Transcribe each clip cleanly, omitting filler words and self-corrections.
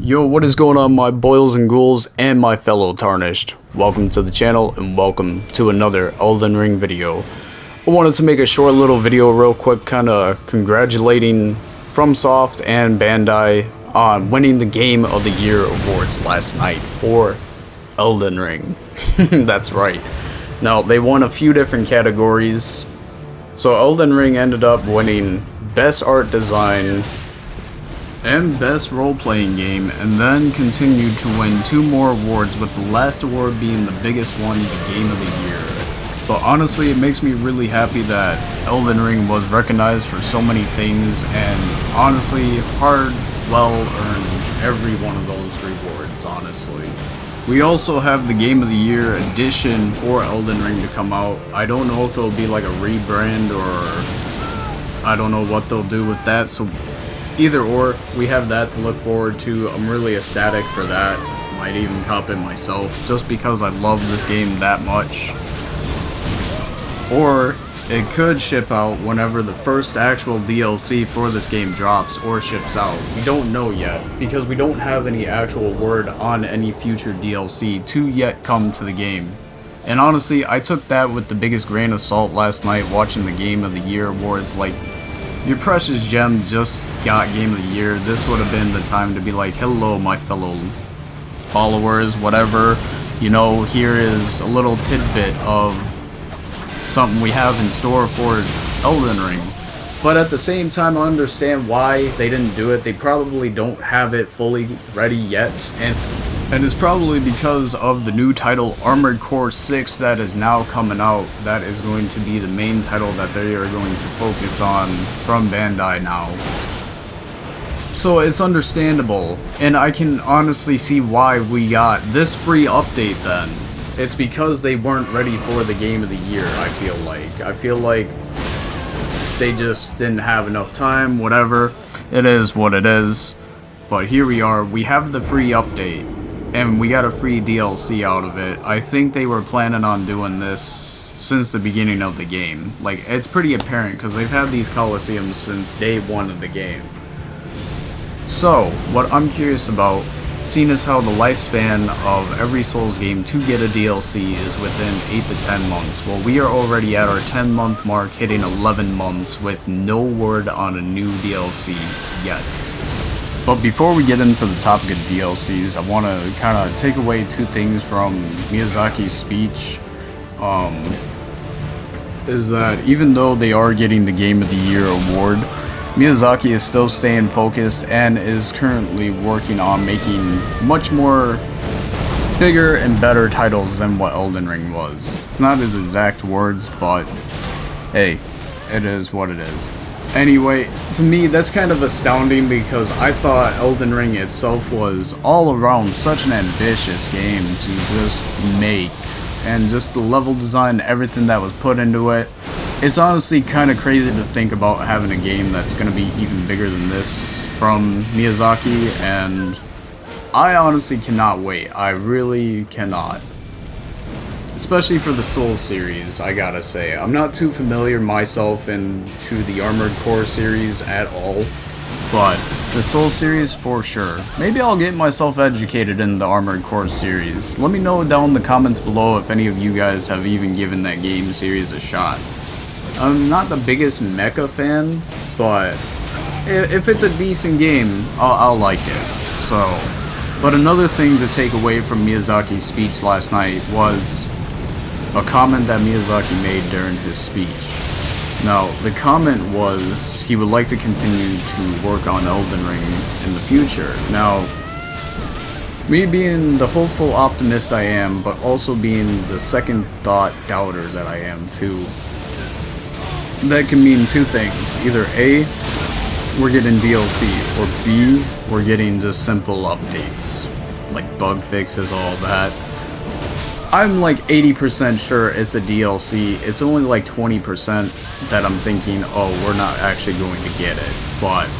Yo, what is going on, my boils and ghouls and my fellow tarnished? Welcome to the channel and welcome to another Elden Ring video. I wanted to make a short little video real quick, kinda congratulating FromSoft and Bandai on winning the Game of the Year awards last night for Elden Ring. That's right. Now, they won a few different categories. So Elden Ring ended up winning Best Art Design and Best Role-Playing Game, and then continued to win 2 more awards, with the last award being the biggest one, the Game of the Year. But honestly, it makes me really happy that Elden Ring was recognized for so many things, and honestly, hard, well-earned every one of those rewards, honestly. We also have the Game of the Year edition for Elden Ring to come out. I don't know if it'll be like a rebrand, or I don't know what they'll do with that, so either or, we have that to look forward to. I'm really ecstatic for that. Might even cop it myself, just because I love this game that much. Or it could ship out whenever the first actual DLC for this game drops or ships out. We don't know yet, because we don't have any actual word on any future DLC to yet come to the game. And honestly, I took that with the biggest grain of salt last night watching the Game of the Year awards. Like, your precious gem just got Game of the Year. This would have been the time to be like, hello my fellow followers, whatever. You know, here is a little tidbit of something we have in store for Elden Ring. But at the same time, I understand why they didn't do it. They probably don't have it fully ready yet, and it's probably because of the new title Armored Core 6 that is now coming out. That is going to be the main title that they are going to focus on from Bandai now. So it's understandable, and I can honestly see why we got this free update then. It's because they weren't ready for the Game of the Year, I feel like. I feel like they just didn't have enough time, whatever. It is what it is. But here we are, we have the free update, and we got a free DLC out of it. I think they were planning on doing this since the beginning of the game. Like, it's pretty apparent, because they've had these Colosseums since day 1 of the game. So, what I'm curious about, seeing as how the lifespan of every Souls game to get a DLC is within 8 to 10 months. Well, we are already at our 10-month mark, hitting 11 months with no word on a new DLC yet. But before we get into the topic of DLCs, I want to kind of take away 2 things from Miyazaki's speech. Is that even though they are getting the Game of the Year award, Miyazaki is still staying focused and is currently working on making much more bigger and better titles than what Elden Ring was. It's not his exact words, but hey, it is what it is. Anyway, to me that's kind of astounding, because I thought Elden Ring itself was all around such an ambitious game to just make, and just the level design, everything that was put into it. It's honestly kind of crazy to think about having a game that's going to be even bigger than this from Miyazaki, and I honestly cannot wait. I really cannot. Especially for the Souls series, I gotta say. I'm not too familiar myself into the Armored Core series at all, but the Souls series for sure. Maybe I'll get myself educated in the Armored Core series. Let me know down in the comments below if any of you guys have even given that game series a shot. I'm not the biggest mecha fan, but if it's a decent game, I'll like it. So, but another thing to take away from Miyazaki's speech last night was a comment that Miyazaki made during his speech. Now, the comment was he would like to continue to work on Elden Ring in the future. Now, me being the hopeful optimist I am, but also being the second thought doubter that I am too, that can mean 2 things. Either A, we're getting DLC, or B, we're getting just simple updates, like bug fixes, all that. I'm like 80% sure it's a DLC. It's only like 20% that I'm thinking, oh, we're not actually going to get it. But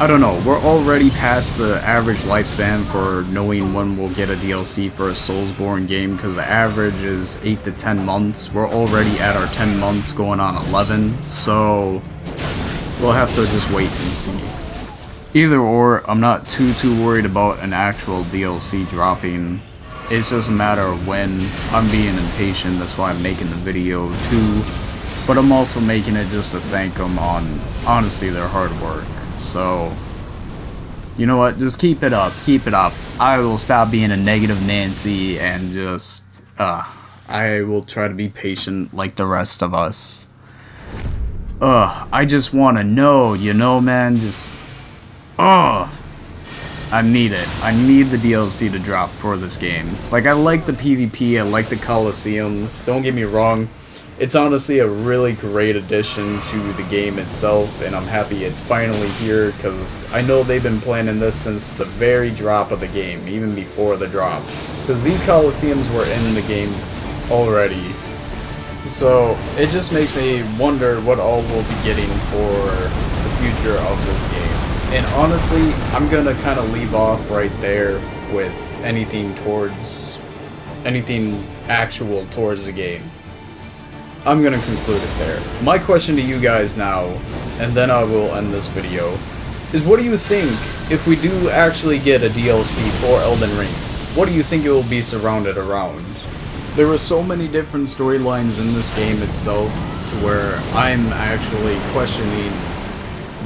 I don't know, we're already past the average lifespan for knowing when we'll get a DLC for a Soulsborne game, because the average is 8 to 10 months. We're already at our 10 months, going on 11, so we'll have to just wait and see. Either or, I'm not too worried about an actual DLC dropping. It's just a matter of when. I'm being impatient, that's why I'm making the video too. But I'm also making it just to thank them on, honestly, their hard work. So, you know what, just keep it up, keep it up. I will stop being a negative Nancy and just, I will try to be patient like the rest of us. I just want to know, you know, man, just, I need it. I need the DLC to drop for this game. Like, I like the PvP, I like the Coliseums, don't get me wrong. It's honestly a really great addition to the game itself, and I'm happy it's finally here, because I know they've been planning this since the very drop of the game, even before the drop. Because these Coliseums were in the games already. So, it just makes me wonder what all we'll be getting for the future of this game. And honestly, I'm gonna kind of leave off right there with anything actual towards the game. I'm gonna conclude it there. My question to you guys now, and then I will end this video, is what do you think if we do actually get a DLC for Elden Ring? What do you think it will be surrounded around? There were so many different storylines in this game itself to where I'm actually questioning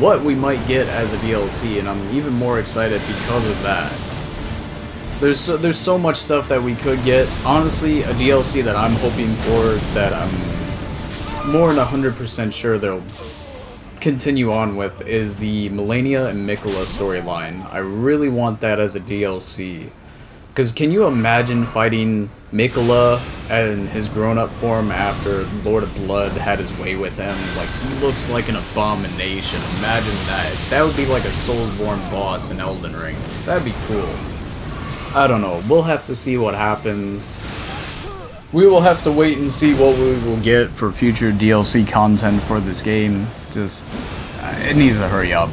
what we might get as a DLC, and I'm even more excited because of that. There's so much stuff that we could get. Honestly, a DLC that I'm hoping for, that I'm more than 100% sure they'll continue on with, is the Melania and Mikola storyline. I really want that as a DLC. Because can you imagine fighting Mikola in his grown-up form after Lord of Blood had his way with him? Like, he looks like an abomination. Imagine that. That would be like a Soulsborne boss in Elden Ring. That'd be cool. I don't know. We'll have to see what happens. We will have to wait and see what we will get for future DLC content for this game. Just, it needs to hurry up.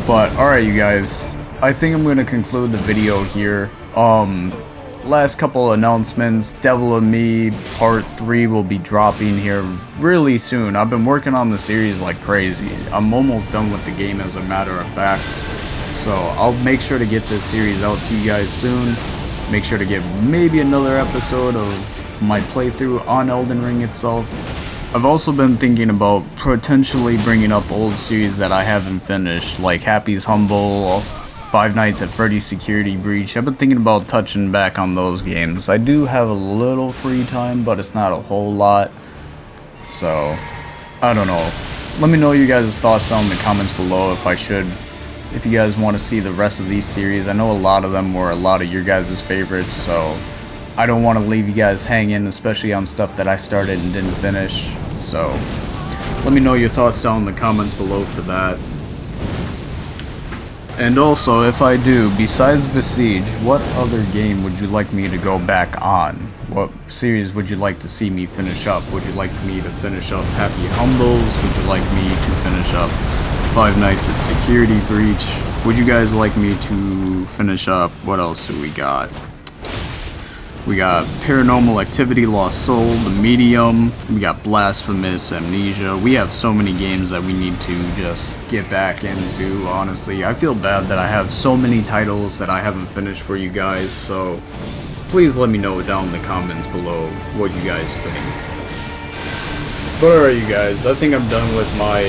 But, alright you guys. I think I'm going to conclude the video here. Last couple announcements. Devil in Me Part 3 will be dropping here really soon. I've been working on the series like crazy. I'm almost done with the game, as a matter of fact. So I'll make sure to get this series out to you guys soon. Make sure to get maybe another episode of my playthrough on Elden Ring itself. I've also been thinking about potentially bringing up old series that I haven't finished, like Happy's Humble, Five Nights at Freddy's Security Breach. I've been thinking about touching back on those games. I do have a little free time, but it's not a whole lot. So, I don't know. Let me know your guys' thoughts down in the comments below if you guys want to see the rest of these series. I know a lot of them were a lot of your guys' favorites, so I don't want to leave you guys hanging, especially on stuff that I started and didn't finish. So, let me know your thoughts down in the comments below for that. And also, if I do, besides Visage, what other game would you like me to go back on? What series would you like to see me finish up? Would you like me to finish up Happy Humbles? Would you like me to finish up Five Nights at Security Breach? Would you guys like me to finish up, what else do we got? We got Paranormal Activity, Lost Soul, The Medium, we got Blasphemous, Amnesia. We have so many games that we need to just get back into, honestly. I feel bad that I have so many titles that I haven't finished for you guys, so please let me know down in the comments below what you guys think. But alright you guys, I think I'm done with my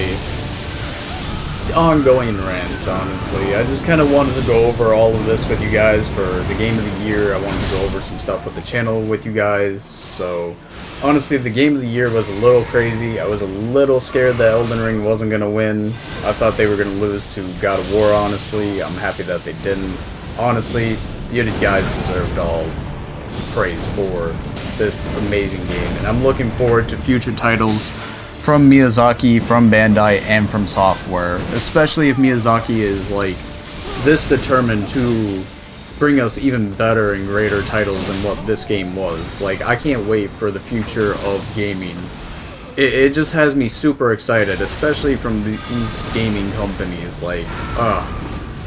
ongoing rant, honestly. I just kind of wanted to go over all of this with you guys for the game of the year. I wanted to go over some stuff with the channel with you guys. So, honestly, the game of the year was a little crazy. I was a little scared that Elden Ring wasn't going to win. I thought they were going to lose to God of War, honestly. I'm happy that they didn't. Honestly, you guys deserved all praise for this amazing game. And I'm looking forward to future titles from Miyazaki, from Bandai, and from Software, especially if Miyazaki is like this determined to bring us even better and greater titles than what this game was. Like, I can't wait for the future of gaming. It just has me super excited, especially from these gaming companies. Like,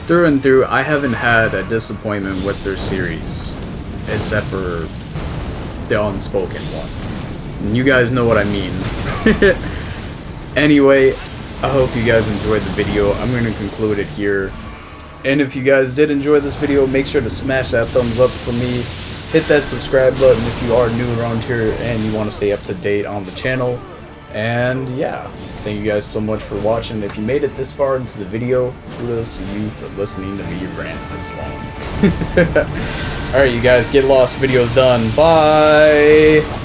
through and through, I haven't had a disappointment with their series, except for the Unspoken one. You guys know what I mean. Anyway, I hope you guys enjoyed the video. I'm going to conclude it here. And if you guys did enjoy this video, make sure to smash that thumbs up for me. Hit that subscribe button if you are new around here and you want to stay up to date on the channel. And yeah, thank you guys so much for watching. If you made it this far into the video, kudos to you for listening to me rant this long. Alright, you guys, get lost. Video's done. Bye!